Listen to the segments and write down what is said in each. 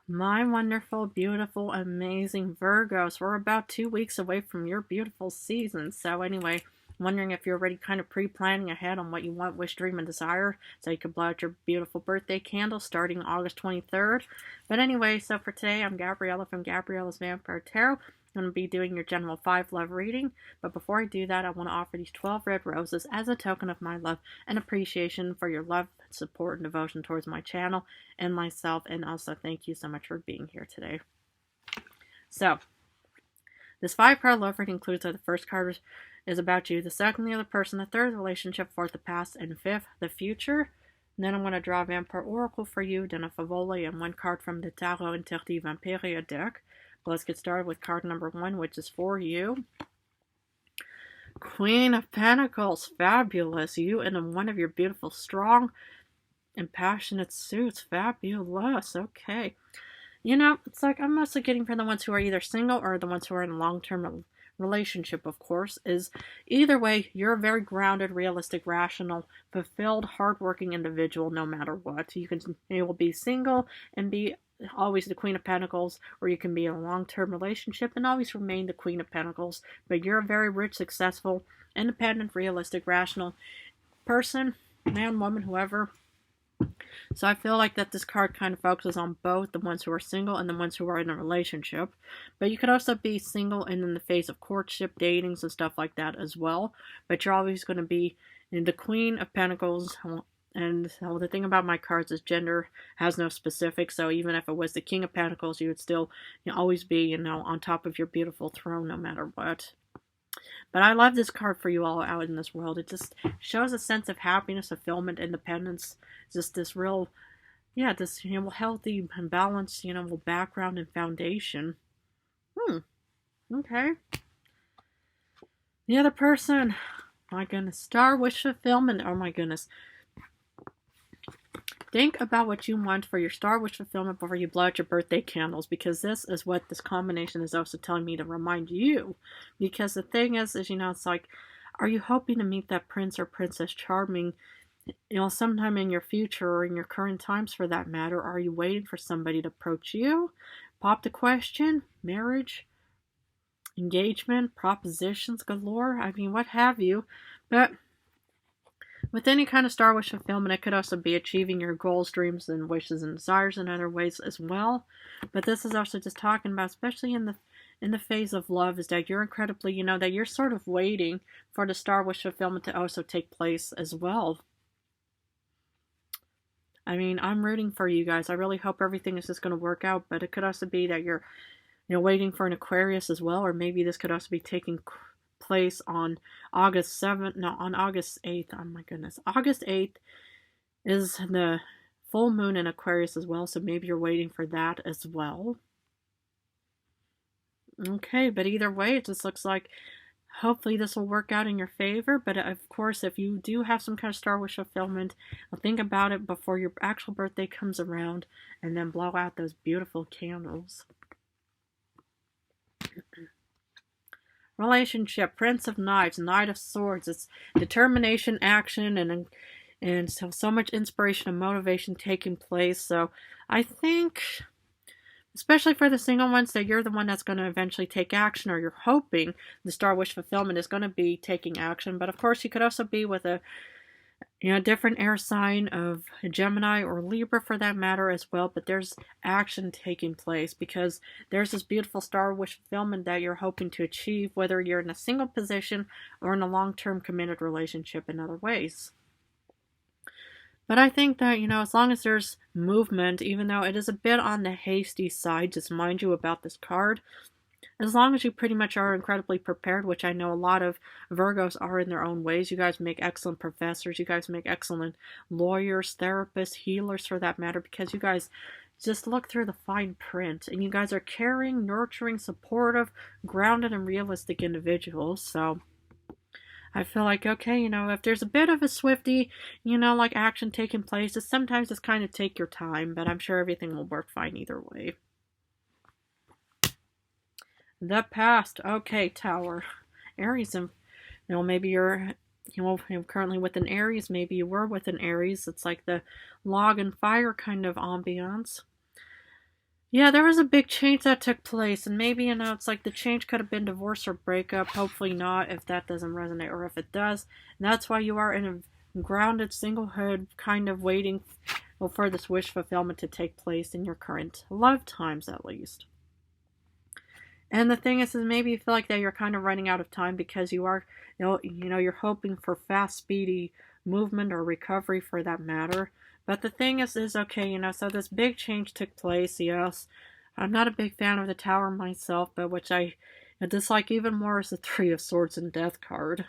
My wonderful, beautiful, amazing Virgos. We're about 2 weeks away from your beautiful season. So, anyway, wondering if you're already kind of pre planning ahead on what you want, wish, dream, and desire so you can blow out your beautiful birthday candle starting August 23rd. But anyway, so for today, I'm Gabriella from Gabriella's Vampire Tarot. I'm going to be doing your general 5 love reading. But before I do that, I want to offer these 12 red roses as a token of my love and appreciation for your love, support, and devotion towards my channel and myself, and also thank you so much for being here today. So, this 5 card love reading includes that the first card is about you, the second, the other person, the third, the relationship, fourth, the past, and fifth, the future. And then I'm going to draw a Vampire Oracle for you, then a Favole, and 1 card from the Tarot Interdit Vampiria deck. But let's get started with card number 1, which is for you. Queen of Pentacles, fabulous. You in one of your beautiful, strong, and passionate suits, fabulous. Okay. You know, it's like I'm mostly getting from the ones who are either single or the ones who are in a long-term relationship, of course, is either way, you're a very grounded, realistic, rational, fulfilled, hardworking individual no matter what. You will be single and be always the Queen of Pentacles, or you can be in a long-term relationship and always remain the Queen of Pentacles. But you're a very rich, successful, independent, realistic, rational person, man, woman, whoever. So I feel like that this card kind of focuses on both the ones who are single and the ones who are in a relationship. But you could also be single and in the phase of courtship, datings, and stuff like that as well. But you're always going to be in the Queen of Pentacles. And the thing about my cards is gender has no specifics. So even if it was the King of Pentacles, you would still always be, on top of your beautiful throne no matter what. But I love this card for you all out in this world. It just shows a sense of happiness, fulfillment, independence. Just this real, this healthy and balanced, background and foundation. Okay. The other person, my goodness, star wish fulfillment. Oh my goodness. Think about what you want for your star wish fulfillment before you blow out your birthday candles, because this is what this combination is also telling me to remind you. Because the thing is it's like, are you hoping to meet that prince or princess charming, sometime in your future or in your current times for that matter? Are you waiting for somebody to approach you? Pop the question, marriage, engagement, propositions galore, what have you. But with any kind of star wish fulfillment, it could also be achieving your goals, dreams, and wishes and desires in other ways as well. But this is also just talking about, especially in the phase of love, is that you're incredibly, that you're sort of waiting for the star wish fulfillment to also take place as well. I'm rooting for you guys. I really hope everything is just going to work out, but it could also be that you're, waiting for an Aquarius as well, or maybe this could also be taking place on August 7th. No, on August 8th. Oh my goodness. August 8th is the full moon in Aquarius as well, so maybe you're waiting for that as well. Okay, but either way, it just looks like hopefully this will work out in your favor. But of course, if you do have some kind of star wish fulfillment, think about it before your actual birthday comes around, and then blow out those beautiful candles. Relationship, Prince of Knives, Knight of Swords. It's determination, action, and so much inspiration and motivation taking place. So I think, especially for the single ones, that you're the one that's going to eventually take action, or you're hoping the star wish fulfillment is going to be taking action. But of course, you could also be with a different air sign of Gemini or Libra for that matter as well. But there's action taking place because there's this beautiful star wish fulfillment that you're hoping to achieve, whether you're in a single position or in a long-term committed relationship in other ways. But I think that, as long as there's movement, even though it is a bit on the hasty side, just mind you about this card, as long as you pretty much are incredibly prepared, which I know a lot of Virgos are in their own ways. You guys make excellent professors. You guys make excellent lawyers, therapists, healers for that matter, because you guys just look through the fine print. And you guys are caring, nurturing, supportive, grounded, and realistic individuals. So I feel like, okay, if there's a bit of a swifty, like action taking place, sometimes it's kind of take your time, but I'm sure everything will work fine either way. The past. Okay, Tower. Aries, and maybe you're currently with an Aries, maybe you were with an Aries. It's like the log and fire kind of ambiance. Yeah, there was a big change that took place, and maybe, it's like the change could have been divorce or breakup. Hopefully not, if that doesn't resonate, or if it does. And that's why you are in a grounded singlehood, kind of waiting for this wish fulfillment to take place in your current love times, at least. And the thing is maybe you feel like that you're kind of running out of time because you are, you're hoping for fast, speedy movement or recovery for that matter. But the thing is okay, so this big change took place, yes. I'm not a big fan of the Tower myself, but which I dislike even more is the Three of Swords and Death card.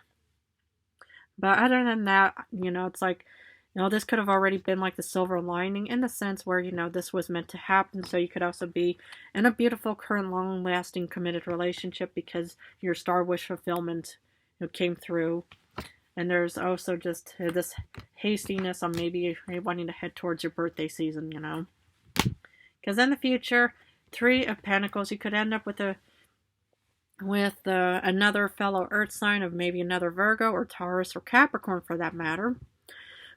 But other than that, it's like, this could have already been like the silver lining in the sense where, this was meant to happen. So you could also be in a beautiful, current, long lasting, committed relationship because your star wish fulfillment came through. And there's also just this hastiness on maybe wanting to head towards your birthday season, Because in the future, Three of Pentacles, you could end up with another fellow Earth sign of maybe another Virgo or Taurus or Capricorn for that matter.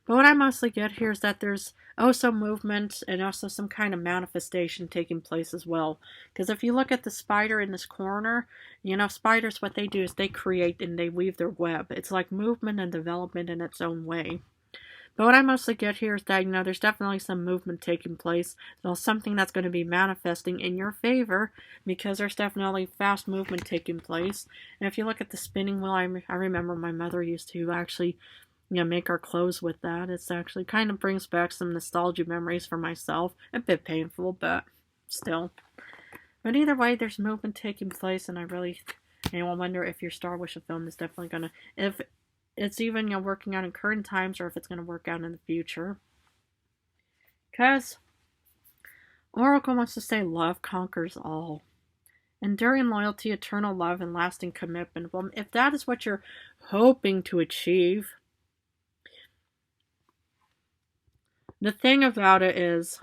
But what I mostly get here is that there's also movement and also some kind of manifestation taking place as well. Because if you look at the spider in this corner, spiders, what they do is they create and they weave their web. It's like movement and development in its own way. But what I mostly get here is that, there's definitely some movement taking place. There's something that's going to be manifesting in your favor because there's definitely fast movement taking place. And if you look at the spinning wheel, I remember my mother used to actually make our clothes with that. It's actually kind of brings back some nostalgia memories for myself. A bit painful, but still. But either way, there's movement taking place, and I really, wonder if your Star Wish of film is definitely gonna, if it's even working out in current times, or if it's gonna work out in the future. Cause Oracle wants to say love conquers all. Enduring loyalty, eternal love, and lasting commitment. Well, if that is what you're hoping to achieve, the thing about it is,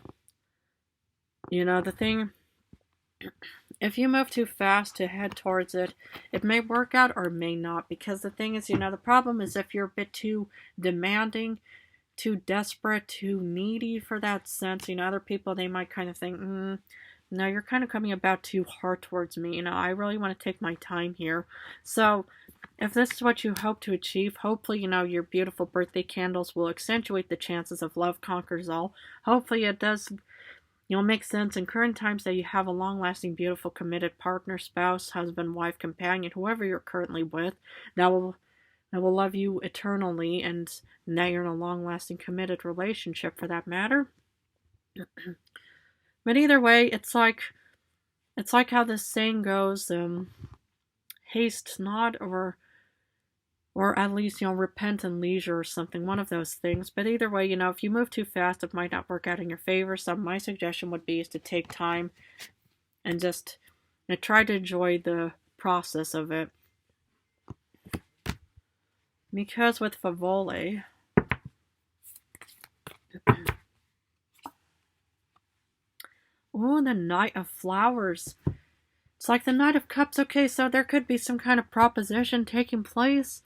if you move too fast to head towards it, it may work out or it may not. Because the thing is, the problem is if you're a bit too demanding, too desperate, too needy for that sense, other people, they might kind of think, no, you're kind of coming about too hard towards me. I really want to take my time here. So if this is what you hope to achieve, hopefully, your beautiful birthday candles will accentuate the chances of love conquers all. Hopefully it does, make sense in current times that you have a long-lasting, beautiful, committed partner, spouse, husband, wife, companion, whoever you're currently with, that will love you eternally, and now you're in a long-lasting, committed relationship for that matter. But either way, it's like how this saying goes, haste not, or at least, repent in leisure or something, one of those things. But either way, if you move too fast, it might not work out in your favor. So my suggestion would be is to take time and just try to enjoy the process of it. Because with Favole, oh, the Knight of Flowers. It's like the Knight of Cups. Okay, so there could be some kind of proposition taking place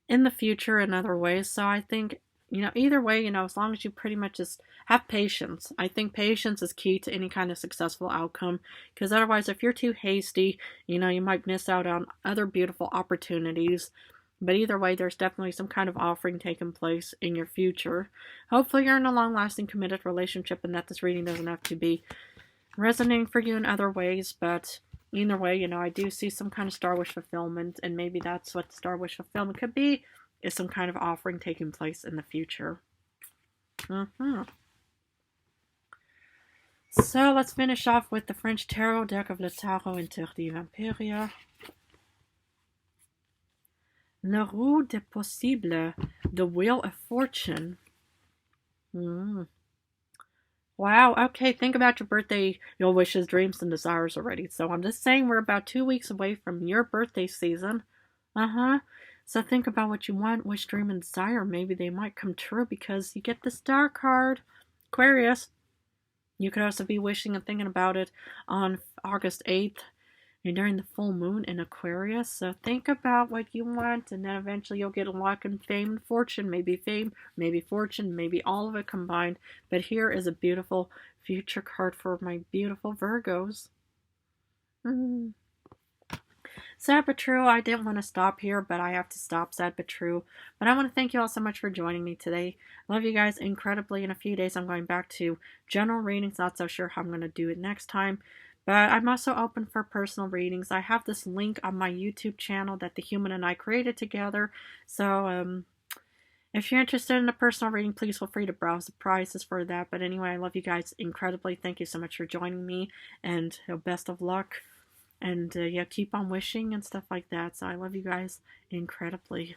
in the future in other ways. So I think, either way, as long as you pretty much just have patience. I think patience is key to any kind of successful outcome. Because otherwise, if you're too hasty, you might miss out on other beautiful opportunities. But either way, there's definitely some kind of offering taking place in your future. Hopefully you're in a long-lasting, committed relationship and that this reading doesn't have to be resonating for you in other ways. But either way, I do see some kind of Star Wish fulfillment, and maybe that's what Star Wish fulfillment could be, is some kind of offering taking place in the future. So let's finish off with the French Tarot deck of Le Tarot Interdit Vampiria. Le Roue des Possibles, the Wheel of Fortune. Wow, okay, think about your birthday, your wishes, dreams, and desires already. So I'm just saying we're about 2 weeks away from your birthday season. So think about what you want, wish, dream, and desire. Maybe they might come true because you get the Star card. Aquarius. You could also be wishing and thinking about it on August 8th. You're during the full moon in Aquarius, so think about what you want, and then eventually you'll get luck and fame and fortune. Fame, maybe fortune, maybe all of it combined. But here is a beautiful future card for my beautiful Virgos. Sad but true. I didn't want to stop here, but I have to stop. Sad but true. But I want to thank you all so much for joining me today. Love you guys incredibly. In a few days, I'm going back to general readings. Not so sure how I'm going to do it next time. But I'm also open for personal readings. I have this link on my YouTube channel that the human and I created together. So, if you're interested in a personal reading, please feel free to browse the prices for that. But anyway, I love you guys incredibly. Thank you so much for joining me. And best of luck. And yeah, keep on wishing and stuff like that. So I love you guys incredibly.